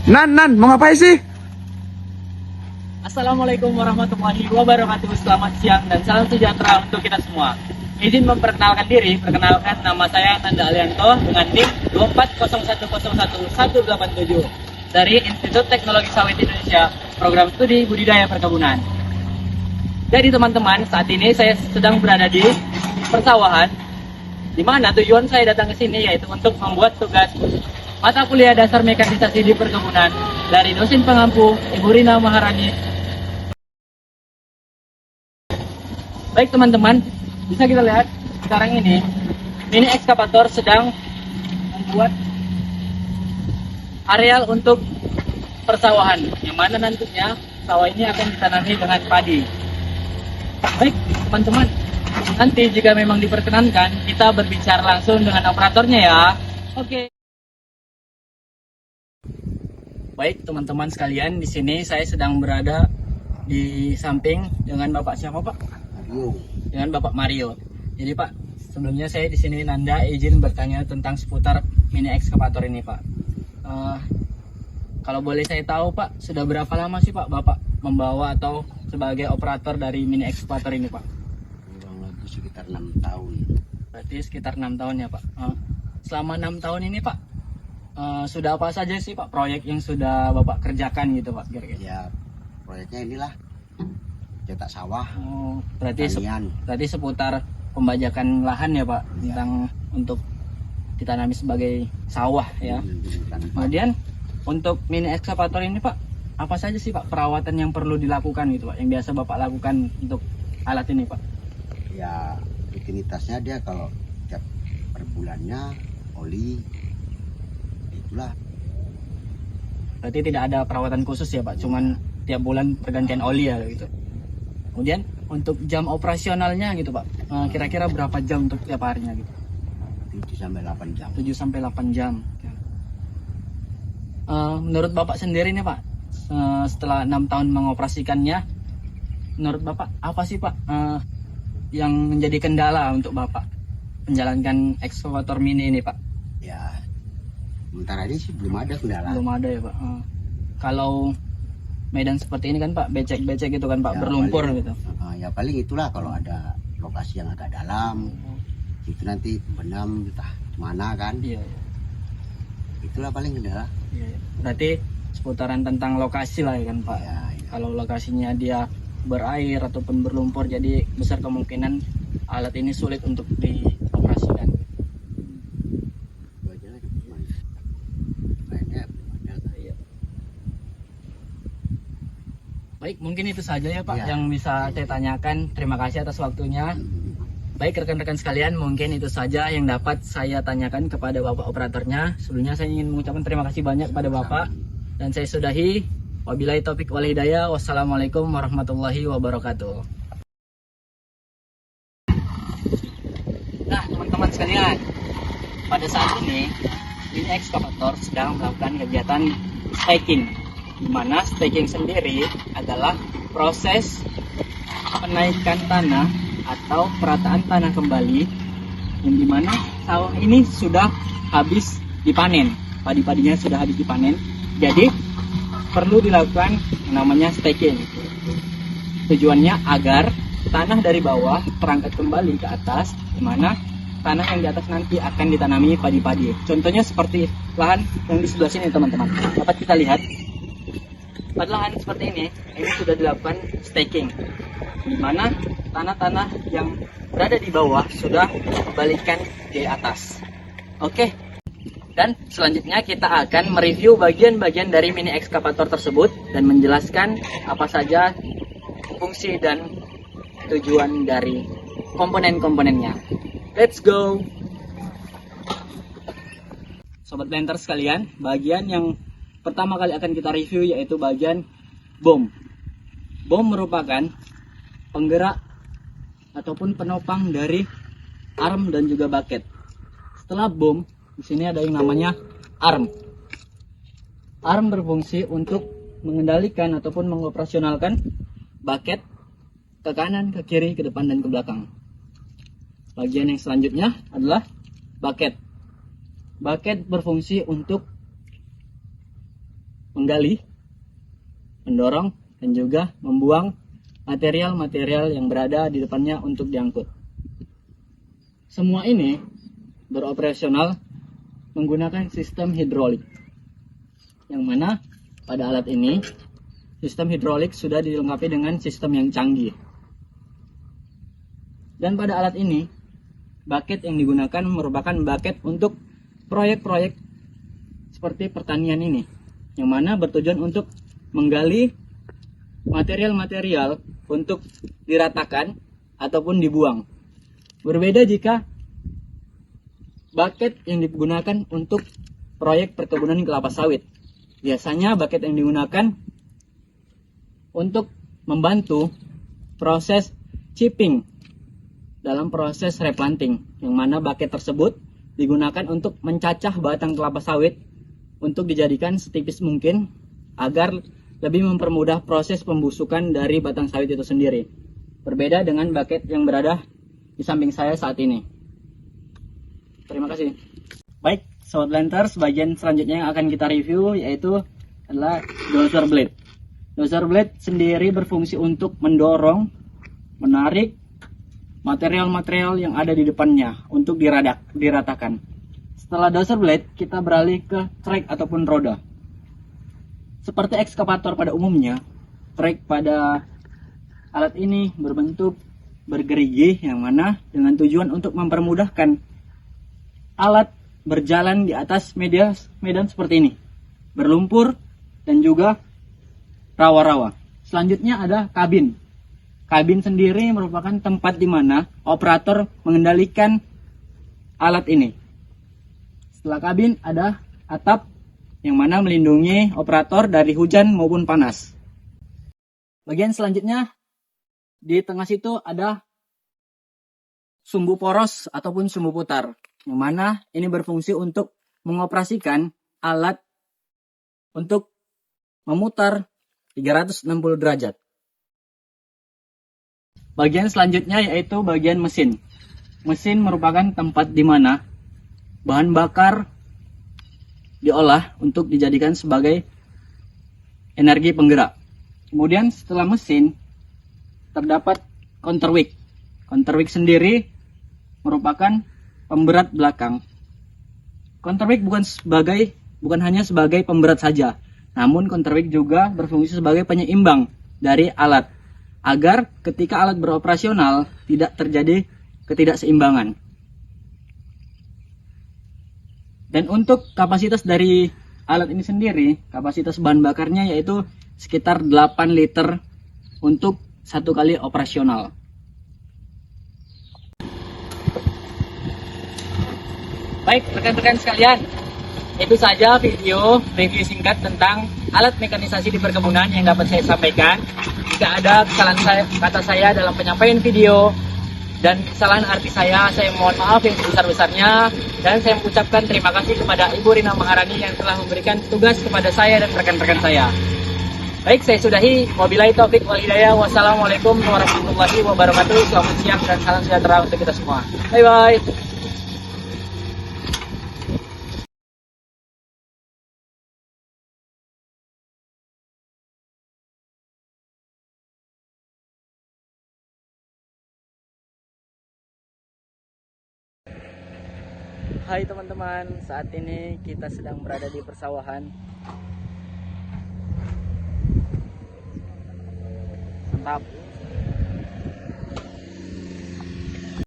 Nan, mau ngapain sih? Assalamualaikum warahmatullahi wabarakatuh. Selamat siang dan salam sejahtera untuk kita semua. Izin memperkenalkan diri, perkenalkan nama saya Nanda Alianto dengan NIK 2401011187 dari Institut Teknologi Sawit Indonesia, Program Studi Budidaya Perkebunan. Jadi teman-teman, saat ini saya sedang berada di persawahan, di mana tujuan saya datang ke sini yaitu untuk membuat tugas mata kuliah dasar mekanisasi di perkebunan dari dosen pengampu Ibu Rina Maharani. Baik teman-teman, bisa kita lihat sekarang ini mini ekskavator sedang membuat areal untuk persawahan, yang mana nantinya sawah ini akan ditanami dengan padi. Baik teman-teman, nanti jika memang diperkenankan kita berbicara langsung dengan operatornya ya. Oke. Baik teman-teman sekalian, di sini saya sedang berada di samping dengan Bapak siapa Pak? Mario. Dengan Bapak Mario. Jadi Pak, sebelumnya saya di sini Nanda izin bertanya tentang seputar mini ekskavator ini Pak. Kalau boleh saya tahu Pak, sudah berapa lama sih Pak Bapak membawa atau sebagai operator dari mini ekskavator ini Pak? Kurang lebih sekitar 6 tahun. Berarti sekitar 6 tahun ya Pak. Selama 6 tahun ini Pak, sudah apa saja sih Pak proyek yang sudah Bapak kerjakan gitu Pak kira-kira? Ya, proyeknya inilah cetak sawah. Berarti Pertanian. berarti seputar pembajakan lahan ya Pak, Ya. tentang untuk ditanami sebagai sawah ya. Kemudian untuk mini ekskavator ini Pak, apa saja sih Pak perawatan yang perlu dilakukan gitu Pak, yang biasa Bapak lakukan untuk alat ini Pak? Ya, rutinitasnya dia kalau tiap per bulannya oli, itulah. Berarti tidak ada perawatan khusus ya Pak, cuman tiap bulan pergantian oli ya gitu. Kemudian untuk jam operasionalnya gitu Pak, kira-kira berapa jam untuk tiap harinya gitu? 7 sampai 8 jam. 7 sampai 8 jam. Menurut Bapak sendiri nih Pak, setelah 6 tahun mengoperasikannya, menurut Bapak apa sih Pak yang menjadi kendala untuk Bapak menjalankan ekskavator mini ini Pak? Ya, sementara ini sih belum ada kendala. Belum ada ya Pak. Kalau medan seperti ini kan Pak, becek-becek gitu kan Pak, Ya, berlumpur paling, gitu. Ya paling itulah kalau ada lokasi yang agak dalam, itu nanti benam entah mana kan. Iya, iya. Itulah paling kendala. Iya, iya. Berarti seputaran tentang lokasi lah ya kan Pak. Ya, ya. Kalau lokasinya dia berair ataupun berlumpur, jadi besar kemungkinan alat ini sulit untuk dioperasikan. Itu aja lah. Lainnya belum ada. Iya. Baik, mungkin itu saja ya Pak Ya. yang bisa saya tanyakan. Terima kasih atas waktunya. Baik rekan-rekan sekalian, mungkin itu saja yang dapat saya tanyakan kepada Bapak operatornya. Sebelumnya saya ingin mengucapkan terima kasih banyak kepada Bapak. Dan saya sudahi. Wabillahi taufik wal hidayah. Wassalamualaikum warahmatullahi wabarakatuh. Nah teman-teman sekalian, pada saat ini mini ekskavator sedang melakukan kegiatan staking, di mana staking sendiri adalah proses penaikan tanah atau perataan tanah kembali, yang dimana sawah ini sudah habis dipanen, padi-padinya sudah habis dipanen, jadi perlu dilakukan yang namanya staking. Tujuannya agar tanah dari bawah terangkat kembali ke atas, dimana tanah yang di atas nanti akan ditanami padi-padi. Contohnya seperti lahan yang di sebelah sini teman-teman, dapat kita lihat pada lahan seperti ini sudah dilakukan staking, dimana tanah-tanah yang berada di bawah sudah dikembalikan di atas. Oke, dan selanjutnya kita akan mereview bagian-bagian dari mini ekskavator tersebut dan menjelaskan apa saja fungsi dan tujuan dari komponen-komponennya. Let's go! Sobat Blender sekalian, bagian yang pertama kali akan kita review yaitu bagian bom. Bom merupakan penggerak ataupun penopang dari arm dan juga bucket. Setelah bom, di sini ada yang namanya arm. Arm berfungsi untuk mengendalikan ataupun mengoperasionalkan bucket ke kanan, ke kiri, ke depan, dan ke belakang. Bagian yang selanjutnya adalah bucket. Bucket berfungsi untuk menggali, mendorong, dan juga membuang material-material yang berada di depannya untuk diangkut. Semua ini beroperasional menggunakan sistem hidrolik, yang mana pada alat ini sistem hidrolik sudah dilengkapi dengan sistem yang canggih. Dan pada alat ini, bucket yang digunakan merupakan bucket untuk proyek-proyek seperti pertanian ini, yang mana bertujuan untuk menggali material-material untuk diratakan ataupun dibuang. Berbeda jika bucket yang digunakan untuk proyek perkebunan kelapa sawit. Biasanya bucket yang digunakan untuk membantu proses chipping dalam proses replanting, yang mana bucket tersebut digunakan untuk mencacah batang kelapa sawit untuk dijadikan setipis mungkin agar lebih mempermudah proses pembusukan dari batang sawit itu sendiri. Berbeda dengan bucket yang berada di samping saya saat ini. Terima kasih. Baik, Sobat Planters, bagian selanjutnya yang akan kita review yaitu adalah dozer blade. Dozer blade sendiri berfungsi untuk mendorong, menarik material-material yang ada di depannya untuk diratakan. Setelah dozer blade, kita beralih ke trek ataupun roda. Seperti ekskavator pada umumnya, trek pada alat ini berbentuk bergerigi, yang mana dengan tujuan untuk mempermudahkan alat berjalan di atas medan seperti ini, berlumpur dan juga rawa-rawa. Selanjutnya ada kabin. Kabin sendiri merupakan tempat di mana operator mengendalikan alat ini. Setelah kabin ada atap, yang mana melindungi operator dari hujan maupun panas. Bagian selanjutnya, di tengah situ ada sumbu poros ataupun sumbu putar, yang mana ini berfungsi untuk mengoperasikan alat untuk memutar 360 derajat. Bagian selanjutnya yaitu bagian mesin. Mesin merupakan tempat di mana bahan bakar diolah untuk dijadikan sebagai energi penggerak. Kemudian setelah mesin terdapat counterweight. Counterweight sendiri merupakan pemberat belakang. Counterweight bukan hanya sebagai pemberat saja, namun counterweight juga berfungsi sebagai penyeimbang dari alat, agar ketika alat beroperasional tidak terjadi ketidakseimbangan. Dan untuk kapasitas dari alat ini sendiri, kapasitas bahan bakarnya yaitu sekitar 8 liter untuk satu kali operasional. Baik, rekan-rekan sekalian, itu saja video review singkat tentang alat mekanisasi di perkebunan yang dapat saya sampaikan. Jika ada kesalahan kata saya dalam penyampaian video dan kesalahan arti saya mohon maaf yang sebesar-besarnya, dan saya mengucapkan terima kasih kepada Ibu Rina Maharani yang telah memberikan tugas kepada saya dan rekan-rekan saya. Baik, saya sudahi. Wabillahi taufik wal hidayah. Wassalamualaikum warahmatullahi wabarakatuh. Selamat siang dan salam sejahtera untuk kita semua. Bye-bye. Hai teman-teman, saat ini kita sedang berada di persawahan. Mantap.